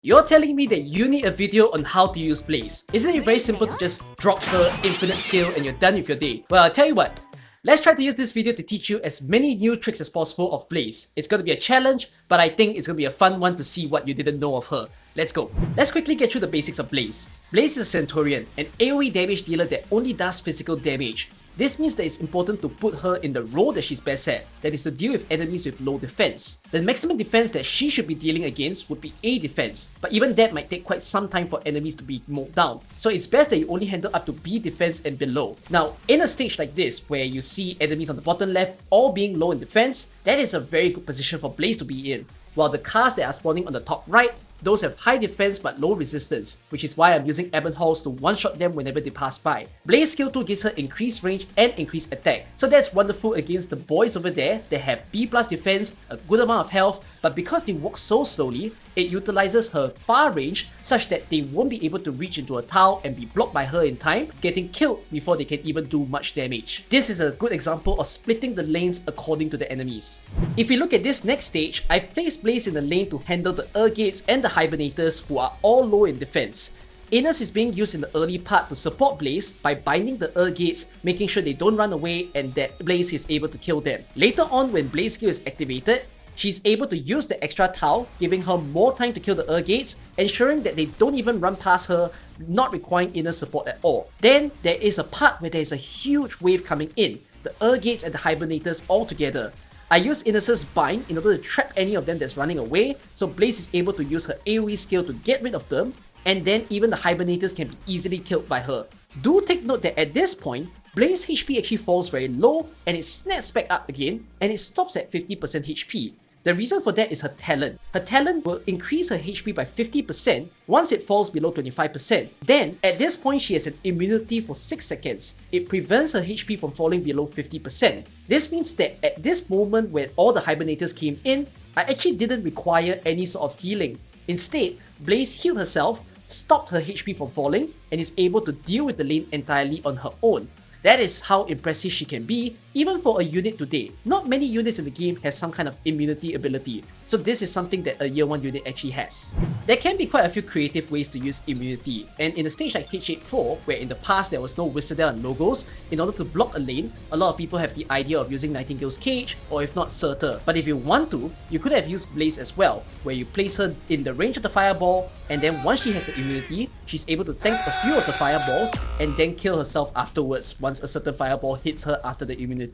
You're telling me that you need a video on how to use Blaze. Isn't it very simple to just drop her infinite skill and you're done with your day? Well, I'll tell you what. Let's try to use this video to teach you as many new tricks as possible of Blaze. It's going to be a challenge, but I think it's going to be a fun one to see what you didn't know of her. Let's go. Let's quickly get through the basics of Blaze. Blaze is a Centurion, an AoE damage dealer that only does physical damage. This means that it's important to put her in the role that she's best at, that is to deal with enemies with low defense. The maximum defense that she should be dealing against would be A defense, but even that might take quite some time for enemies to be mowed down. So it's best that you only handle up to B defense and below. Now, in a stage like this, where you see enemies on the bottom left all being low in defense, that is a very good position for Blaze to be in. While the cars that are spawning on the top right, those have high defense but low resistance, which is why I'm using Ebon Halls to one-shot them whenever they pass by. Blaze skill 2 gives her increased range and increased attack, so that's wonderful against the boys over there that have B+ defense, a good amount of health, but because they walk so slowly, it utilizes her far range such that they won't be able to reach into a tile and be blocked by her in time, getting killed before they can even do much damage. This is a good example of splitting the lanes according to the enemies. If we look at this next stage, I've placed Blaze in the lane to handle the Gates and the Hibernators who are all low in defense. Inus is being used in the early part to support Blaze by binding the Gates, making sure they don't run away and that Blaze is able to kill them. Later on, when Blaze skill is activated, she's able to use the extra tile, giving her more time to kill the Gates, ensuring that they don't even run past her, not requiring inner support at all. Then there is a part where there is a huge wave coming in, the Gates and the Hibernators all together. I use Inus's bind in order to trap any of them that's running away, so Blaze is able to use her AoE skill to get rid of them, and then even the Hibernators can be easily killed by her. Do take note that at this point, Blaze HP actually falls very low and it snaps back up again and it stops at 50% HP. The reason for that is her talent. Her talent will increase her HP by 50% once it falls below 25%. Then, at this point, she has an immunity for 6 seconds. It prevents her HP from falling below 50%. This means that at this moment when all the Hibernators came in, I actually didn't require any sort of healing. Instead, Blaze healed herself, stopped her HP from falling, and is able to deal with the lane entirely on her own. That is how impressive she can be, even for a unit today. Not many units in the game have some kind of immunity ability, so this is something that a year 1 unit actually has. There can be quite a few creative ways to use immunity, and in a stage like H84, where in the past there was no Wizardel and logos, in order to block a lane, a lot of people have the idea of using Nightingale's Cage, or if not Surtur. But if you want to, you could have used Blaze as well, where you place her in the range of the fireball, and then once she has the immunity, she's able to tank a few of the fireballs, and then kill herself afterwards once a certain fireball hits her after the immunity.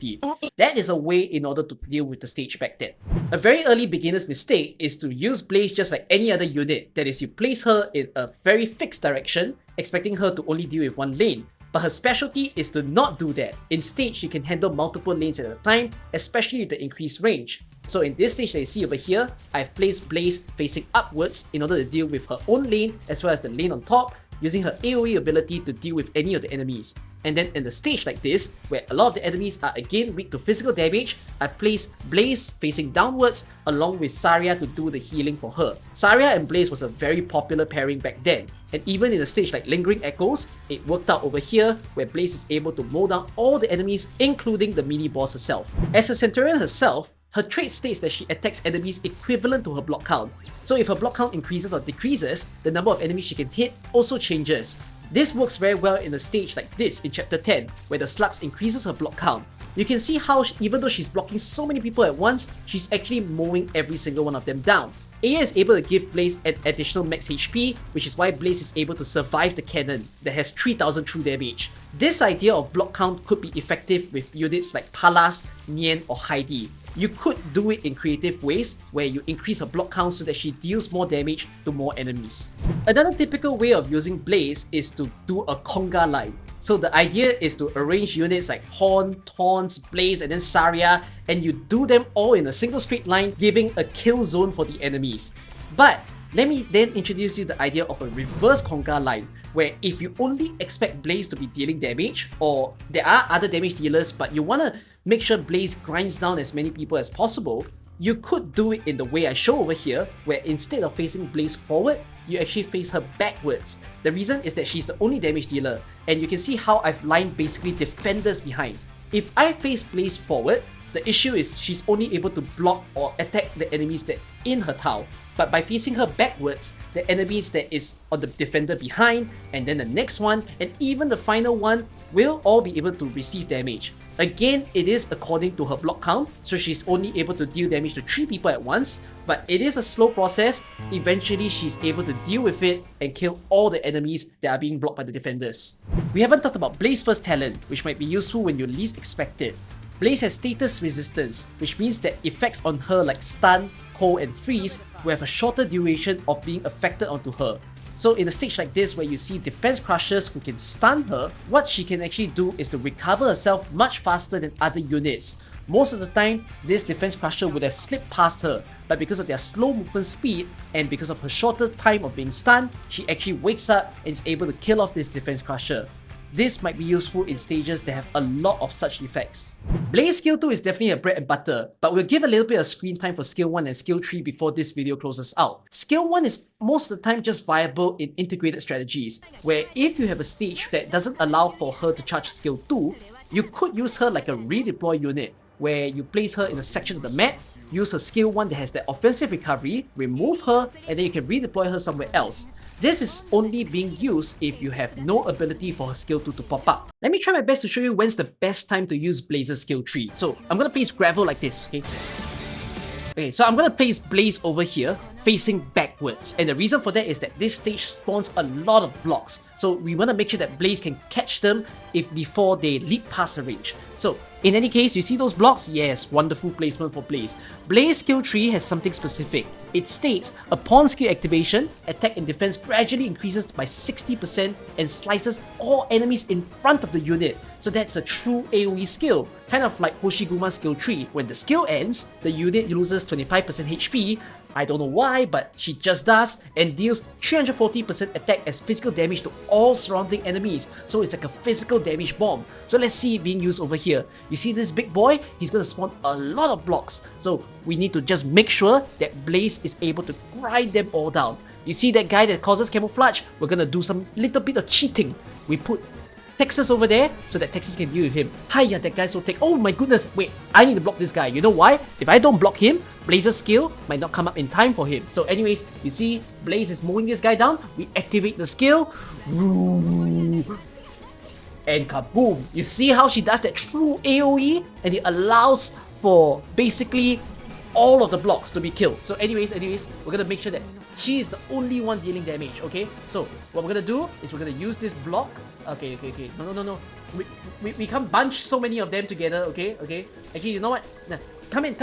That is a way in order to deal with the stage back then. A very early beginner's mistake is to use Blaze just like any other unit, that is, you place her in a very fixed direction, expecting her to only deal with one lane. But her specialty is to not do that. Instead, she can handle multiple lanes at a time, especially with the increased range. So in this stage that you see over here, I've placed Blaze facing upwards in order to deal with her own lane as well as the lane on top, using her AoE ability to deal with any of the enemies. And then in the stage like this, where a lot of the enemies are again weak to physical damage, I place Blaze facing downwards along with Saria to do the healing for her. Saria and Blaze was a very popular pairing back then, and even in a stage like Lingering Echoes, it worked out over here where Blaze is able to mow down all the enemies, including the mini-boss herself. As a Centurion herself, her trait states that she attacks enemies equivalent to her block count. So if her block count increases or decreases, the number of enemies she can hit also changes. This works very well in a stage like this in chapter 10, where the slugs increases her block count. You can see how even though she's blocking so many people at once, she's actually mowing every single one of them down. Aya is able to give Blaze an additional max HP, which is why Blaze is able to survive the cannon that has 3000 true damage. This idea of block count could be effective with units like Palas, Nian or Heidi. You could do it in creative ways where you increase her block count so that she deals more damage to more enemies. Another typical way of using Blaze is to do a Conga Line. So the idea is to arrange units like Horn, Taunts, Blaze and then Saria, and you do them all in a single straight line, giving a kill zone for the enemies. But let me then introduce you the idea of a reverse Conga Line, where if you only expect Blaze to be dealing damage, or there are other damage dealers but you want to make sure Blaze grinds down as many people as possible, you could do it in the way I show over here, where instead of facing Blaze forward, you actually face her backwards. The reason is that she's the only damage dealer, and you can see how I've lined basically defenders behind. If I face Blaze forward, The issue is she's only able to block or attack the enemies that's in her tile. But by facing her backwards, the enemies that is on the defender behind, and then the next one, and even the final one will all be able to receive damage. Again, it is according to her block count, so she's only able to deal damage to 3 people at once, but it is a slow process. Eventually, she's able to deal with it and kill all the enemies that are being blocked by the defenders. We haven't talked about Blaze first talent, which might be useful when you least expect it. Blaze has status resistance, which means that effects on her like stun, cold and freeze will have a shorter duration of being affected onto her. So in a stage like this where you see defense crushers who can stun her, what she can actually do is to recover herself much faster than other units. Most of the time, this defense crusher would have slipped past her, but because of their slow movement speed and because of her shorter time of being stunned, she actually wakes up and is able to kill off this defense crusher. This might be useful in stages that have a lot of such effects. Blaze skill 2 is definitely a bread and butter, but we'll give a little bit of screen time for skill 1 and skill 3 before this video closes out. Skill 1 is most of the time just viable in integrated strategies, where if you have a stage that doesn't allow for her to charge skill 2, you could use her like a redeploy unit, where you place her in a section of the map, use her skill 1 that has that offensive recovery, remove her, and then you can redeploy her somewhere else. This is only being used if you have no ability for her skill 2 to pop up. Let me try my best to show you when's the best time to use Blaze's skill 3. So I'm gonna place Gravel like this, okay? Okay, so I'm gonna place Blaze over here, facing backwards. And the reason for that is that this stage spawns a lot of blocks. So we wanna make sure that Blaze can catch them before they leap past her range. So in any case, you see those blocks? Yes, wonderful placement for Blaze. Blaze skill 3 has something specific. It states, upon skill activation, attack and defense gradually increases by 60% and slices all enemies in front of the unit. So that's a true AoE skill, kind of like Hoshiguma's skill 3. When the skill ends, the unit loses 25% HP, I don't know why, but she just does, and deals 340% attack as physical damage to all surrounding enemies. So it's like a physical damage bomb. So let's see it being used over here. You see this big boy? He's gonna spawn a lot of blocks. So we need to just make sure that Blaze is able to grind them all down. You see that guy that causes camouflage? We're gonna do some little bit of cheating. We put Texas over there so that Texas can deal with him. Hiya, that guy's so thick. Oh my goodness, wait, I need to block this guy. You know why? If I don't block him, Blaze's skill might not come up in time for him. So anyways, you see, Blaze is mowing this guy down. We activate the skill. And kaboom! You see how she does that true AoE? And it allows for basically all of the blocks to be killed. So anyways, we're gonna make sure that she is the only one dealing damage, okay? So what we're gonna do is we're gonna use this block. Okay. No. We can't bunch so many of them together, okay? Actually, you know what? Nah, come in.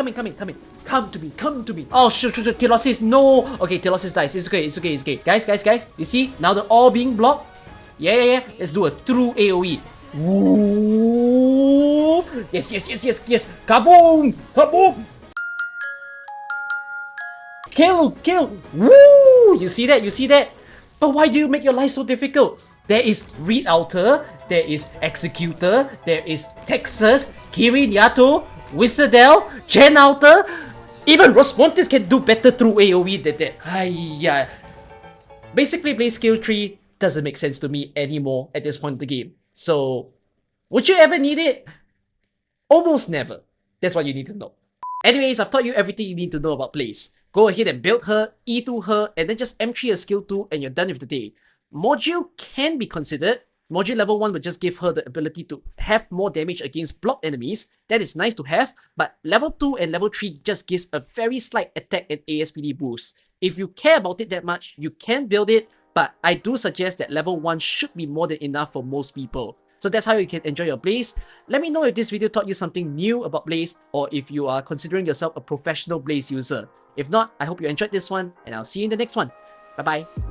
Come to me. Oh, shoot. Telosis, no. Okay, Telosis dies. It's okay. Guys. You see? Now they're all being blocked. Yeah. Let's do a true AoE. Woo! Yes. Kaboom! Kill! Woo! You see that? But why do you make your life so difficult? There is Reed Alter, there is Executor, there is Texas, Kirin Yato, Wizardel, Gen Alter. Even Rosmontis can do better through AoE than that. Hiya. Basically, Blaze skill 3 doesn't make sense to me anymore at this point in the game. So, would you ever need it? Almost never. That's what you need to know. Anyways, I've taught you everything you need to know about Blaze. Go ahead and build her, E2 her, and then just M3 her skill 2 and you're done with the day. Module can be considered. Module level 1 would just give her the ability to have more damage against blocked enemies. That is nice to have, but level 2 and level 3 just gives a very slight attack and ASPD boost. If you care about it that much, you can build it, but I do suggest that level 1 should be more than enough for most people. So that's how you can enjoy your Blaze. Let me know if this video taught you something new about Blaze, or if you are considering yourself a professional Blaze user. If not, I hope you enjoyed this one, and I'll see you in the next one. Bye bye.